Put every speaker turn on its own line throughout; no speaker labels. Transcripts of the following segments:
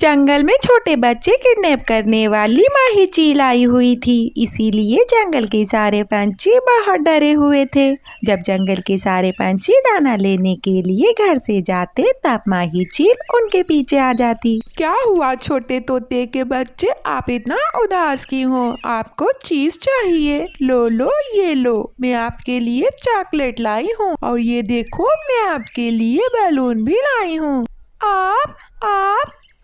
जंगल में छोटे बच्चे किडनैप करने वाली माही चील आई हुई थी, इसीलिए जंगल के सारे पंछी बहुत डरे हुए थे। जब जंगल के सारे पंछी दाना लेने के लिए घर से जाते तब माही चील उनके पीछे आ जाती।
क्या हुआ छोटे तोते के बच्चे, आप इतना उदास क्यों हो? आपको चीज चाहिए? लो लो ये लो, मैं आपके लिए चॉकलेट लाई हूँ और ये देखो मैं आपके लिए बैलून भी लाई हूँ।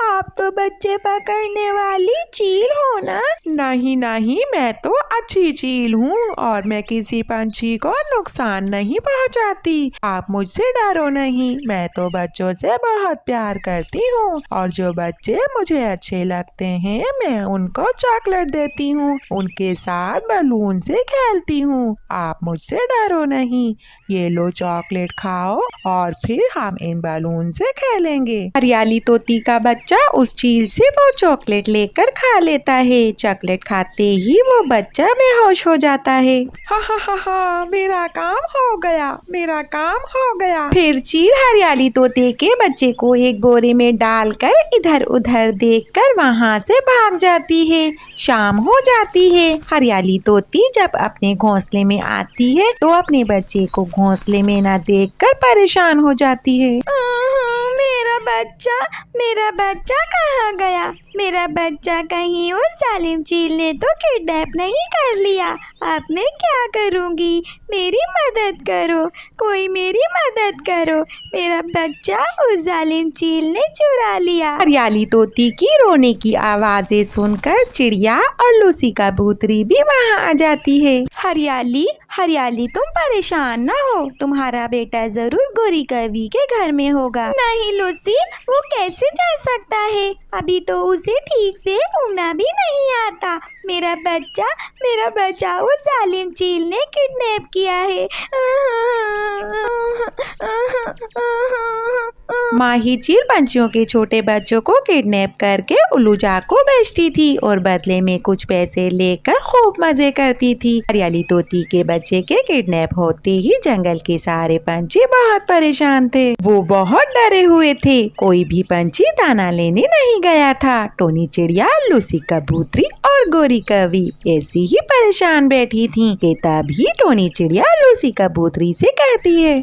आप तो बच्चे पकड़ने वाली चील हो ना?
नहीं नहीं, मैं तो अच्छी चील हूँ और मैं किसी पंछी को नुकसान नहीं पहुँचाती। आप मुझसे डरो नहीं, मैं तो बच्चों से बहुत प्यार करती हूँ और जो बच्चे मुझे अच्छे लगते हैं मैं उनको चॉकलेट देती हूँ, उनके साथ बैलून से खेलती हूँ। आप मुझसे डरो नहीं, ये लो चॉकलेट खाओ और फिर हम इन बैलून से खेलेंगे।
हरियाली तोती का बच्चा उस चील से वो चॉकलेट लेकर खा लेता है। चॉकलेट खाते ही वो बच्चा बेहोश हो जाता है।
हा, मेरा काम हो गया, मेरा काम हो गया।
फिर चील हरियाली तोते के बच्चे को एक बोरे में डालकर इधर उधर देखकर वहाँ से भाग जाती है। शाम हो जाती है। हरियाली तोती जब अपने घोंसले में आती है तो अपने बच्चे को घोंसले में न देखकर परेशान हो जाती है। मेरा बच्चा कहाँ गया? मेरा बच्चा कहीं उस जालिम चील ने तो किडनैप नहीं कर लिया? अब मैं क्या करूँगी? मेरी मदद करो, कोई मेरी मदद करो, मेरा बच्चा उस जालिम चील ने चुरा लिया। हरियाली तोती की रोने की आवाज़ें सुनकर चिड़िया और लूसी कबूतरी भी वहाँ आ जाती है। हरियाली तुम परेशान ना हो, तुम्हारा बेटा जरूर गोरी कवि के घर में होगा। नहीं लूसी, वो कैसे जा सकता है? अभी तो उसे ठीक से उड़ना भी नहीं आता। मेरा बच्चा उस जालिम चील ने किडनैप किया है। माही चील पंछियों के छोटे बच्चों को किडनैप करके उल्लूजा को बेचती थी और बदले में कुछ पैसे लेकर खूब मजे करती थी। हरियाली तोती के बच्चे के किडनैप होते ही जंगल के सारे पंछी बहुत परेशान थे। वो बहुत डरे हुए थे। कोई भी पंछी दाना लेने नहीं गया था। टोनी चिड़िया, लूसी कबूतरी और गोरी कवि ऐसी ही परेशान बैठी थी कि तभी टोनी चिड़िया लूसी कबूतरी से कहती है,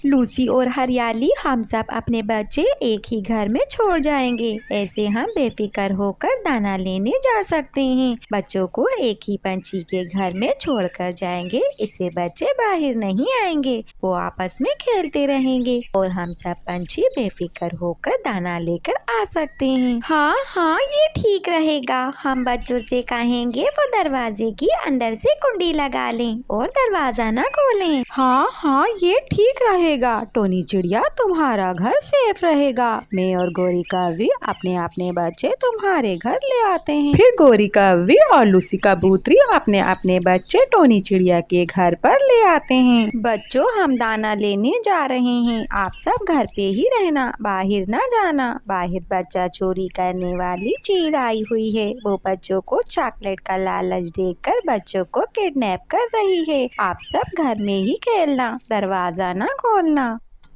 लूसी और हरियाली, हम सब अपने बच्चे एक ही घर में छोड़ जाएंगे। ऐसे हम बेफिक्र होकर दाना लेने जा सकते हैं। बच्चों को एक ही पंछी के घर में छोड़कर जाएंगे, इससे बच्चे बाहर नहीं आएंगे। वो आपस में खेलते रहेंगे और हम सब पंछी बेफिक्र होकर दाना लेकर आ सकते हैं। हाँ, ये ठीक रहेगा। हम बच्चों से कहेंगे वो दरवाजे की अंदर से कुंडी लगा लें और दरवाजा न खोलें।
हाँ, ये ठीक रहेगा। टोनी चिड़िया, तुम्हारा घर सेफ रहेगा। मैं और गोरी कवि अपने अपने बच्चे तुम्हारे घर ले आते हैं। फिर गोरी कवि और लूसी कबूतरी अपने अपने बच्चे टोनी चिड़िया के घर पर ले आते हैं।
बच्चों, हम दाना लेने जा रहे हैं। आप सब घर पे ही रहना, बाहर ना जाना। बाहर बच्चा चोरी करने वाली चील आई हुई है। वो बच्चों को चॉकलेट का लालच देकर बच्चों को किडनैप कर रही है। आप सब घर में ही खेलना, दरवाजा ना खोलना।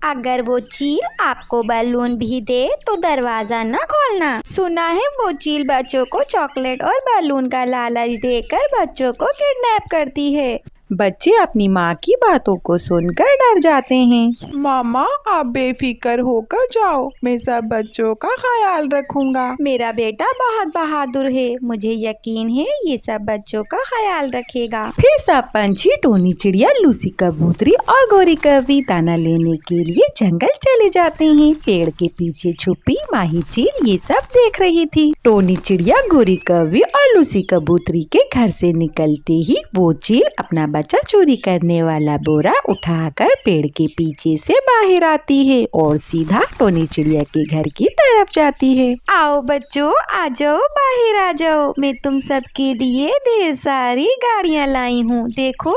अगर वो चील आपको बैलून भी दे तो दरवाजा न खोलना। सुना है वो चील बच्चों को चॉकलेट और बैलून का लालच देकर बच्चों को किडनैप करती है।
बच्चे अपनी माँ की बातों को सुनकर डर जाते हैं। मामा, आप बेफिक्र होकर जाओ, मैं सब बच्चों का ख्याल रखूंगा।
मेरा बेटा बहुत बहादुर है, मुझे यकीन है ये सब बच्चों का ख्याल रखेगा।
फिर सब पंछी टोनी चिड़िया, लूसी कबूतरी और गोरी कवि दाना लेने के लिए जंगल चले जाते हैं। पेड़ के पीछे छुपी माही चील ये सब देख रही थी। टोनी चिड़िया, गोरी कवि और लूसी कबूतरी के घर से निकलते ही वो चील अपना बच्चा चोरी करने वाला बोरा उठाकर पेड़ के पीछे से बाहर आती है और सीधा टोनी चिड़िया के घर की तरफ जाती है।
आओ बच्चों, आ जाओ, बाहर आ जाओ। मैं तुम सब के लिए ढेर सारी गाड़ियाँ लाई हूँ। देखो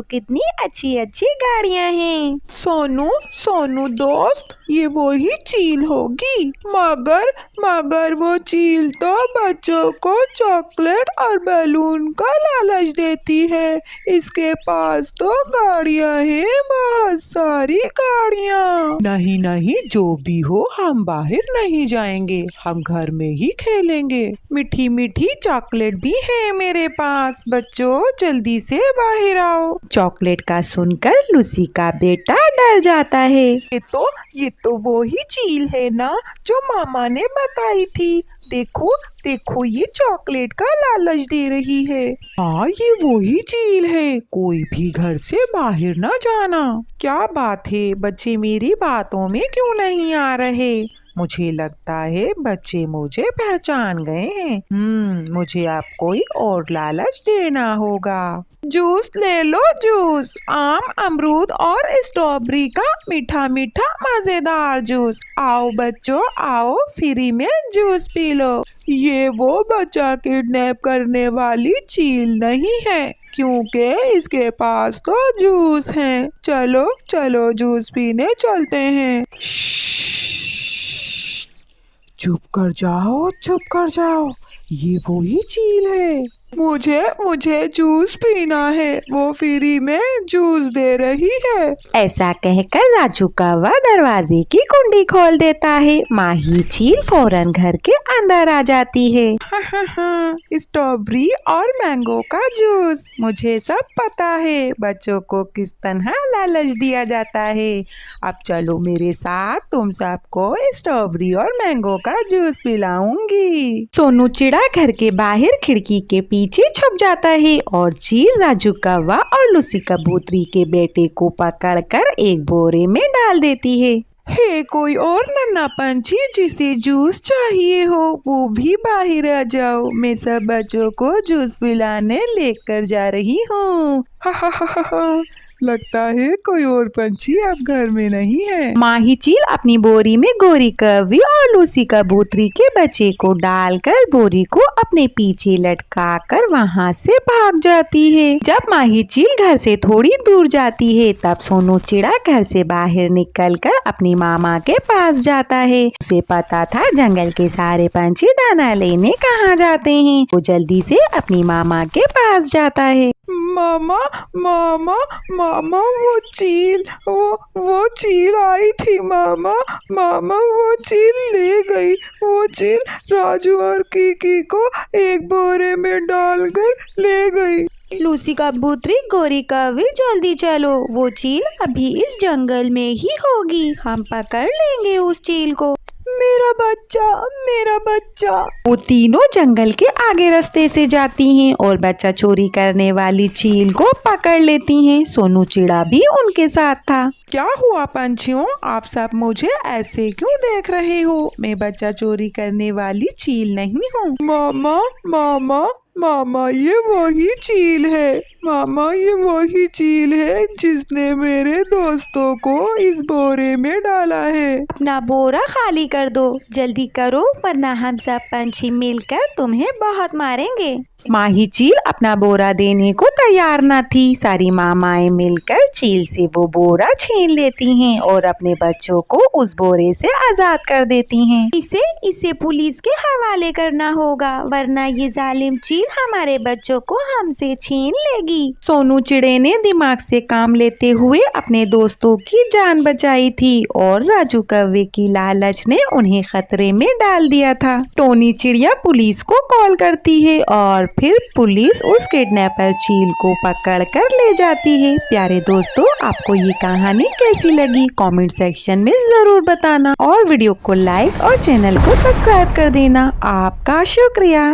कितनी अच्छी अच्छी गाड़ियाँ हैं।
सोनू दोस्त, ये वही चील होगी। मगर वो चील तो बच्चों को चॉकलेट और बैलून का लालच देती है। इसके पास तो गाड़ियां हैं, बहुत सारी गाड़ियां। नहीं नहीं, जो भी हो हम बाहर नहीं जाएंगे, हम घर में ही खेलेंगे। मीठी मीठी चॉकलेट भी है मेरे पास, बच्चों जल्दी से बाहर आओ।
चॉकलेट का सुनकर लूसी का बेटा डर जाता है।
ये तो वो ही चील है ना जो मामा ने बताई थी। देखो देखो, ये चॉकलेट का लालच दे रही है। हाँ, ये वही चील है। कोई भी घर से बाहर ना जाना। क्या बात है, बच्चे मेरी बातों में क्यों नहीं आ रहे? मुझे लगता है बच्चे मुझे पहचान गए हैं। मुझे आप कोई और लालच देना होगा। जूस ले लो, जूस। आम, अमरूद और स्ट्रॉबेरी का मीठा मीठा मजेदार जूस। आओ बच्चों आओ, फ्री में जूस पी लो। ये वो बच्चा किडनैप करने वाली चील नहीं है, क्योंकि इसके पास तो जूस है। चलो चलो जूस पीने चलते हैं। चुप कर जाओ, चुप कर जाओ, ये वो ही चील है। मुझे जूस पीना है, वो फ्री में जूस दे रही है।
ऐसा कहकर राजू कौवा दरवाजे की कुंडी खोल देता है। माही चील फौरन घर के अंदर आ जाती है।
स्ट्रॉबेरी और मैंगो का जूस, मुझे सब पता है बच्चों को किस तरह लालच दिया जाता है। अब चलो मेरे साथ, तुम सबको स्ट्रॉबेरी और मैंगो का जूस पिलाऊंगी।
सोनू चिड़ा घर के बाहर खिड़की के पीछे छुप जाता है और चील राजू कौवा और लूसी कबूतरी के बेटे को पकड़कर एक बोरे में डाल देती है।
हे, कोई और नन्हा पंछी जिसे जूस चाहिए हो, वो भी बाहर आ जाओ। मैं सब बच्चों को जूस पिलाने लेकर जा रही हूँ। लगता है कोई और पंछी अब घर में नहीं है।
माही चील अपनी बोरी में गोरी कौवी और लूसी कबूतरी के बच्चे को डालकर बोरी को अपने पीछे लटकाकर वहाँ से भाग जाती है। जब माही चील घर से थोड़ी दूर जाती है, तब सोनू चिड़ा घर से बाहर निकलकर अपनी मामा के पास जाता है। उसे पता था जंगल के सारे पंछी दाना लेने कहाँ जाते हैं। वो जल्दी से अपनी मामा के पास जाता है।
मामा मामा मामा, वो चील आई थी। मामा वो चील ले गई। वो चील राजू और कीकी को एक बोरे में डालकर ले गई।
लूसी कबूतरी, गोरी कौवी, जल्दी चलो, वो चील अभी इस जंगल में ही होगी। हम पकड़ लेंगे उस चील को।
मेरा बच्चा।
वो तीनों जंगल के आगे रास्ते से जाती हैं और बच्चा चोरी करने वाली चील को पकड़ लेती हैं। सोनू चिड़ा भी उनके साथ था।
क्या हुआ पंछियों, आप सब मुझे ऐसे क्यों देख रहे हो? मैं बच्चा चोरी करने वाली चील नहीं हूँ। मामा ये वही चील है। मामा ये वही चील है जिसने मेरे दोस्तों को इस बोरे में डाला है।
अपना बोरा खाली कर दो, जल्दी करो, वरना हम सब पंछी मिलकर तुम्हें बहुत मारेंगे। माही चील अपना बोरा देने को तैयार न थी। सारी मामाएं मिलकर चील से वो बोरा छीन लेती हैं और अपने बच्चों को उस बोरे से आजाद कर देती हैं। इसे पुलिस के हवाले करना होगा, वरना ये जालिम चील हमारे बच्चों को हमसे छीन लेगी। सोनू चिड़े ने दिमाग से काम लेते हुए अपने दोस्तों की जान बचाई थी और राजू कौवे की लालच ने उन्हें खतरे में डाल दिया था। टोनी चिड़िया पुलिस को कॉल करती है और फिर पुलिस उस किडनैपर चील को पकड़कर ले जाती है। प्यारे दोस्तों, आपको ये कहानी कैसी लगी कमेंट सेक्शन में जरूर बताना और वीडियो को लाइक और चैनल को सब्सक्राइब कर देना। आपका शुक्रिया।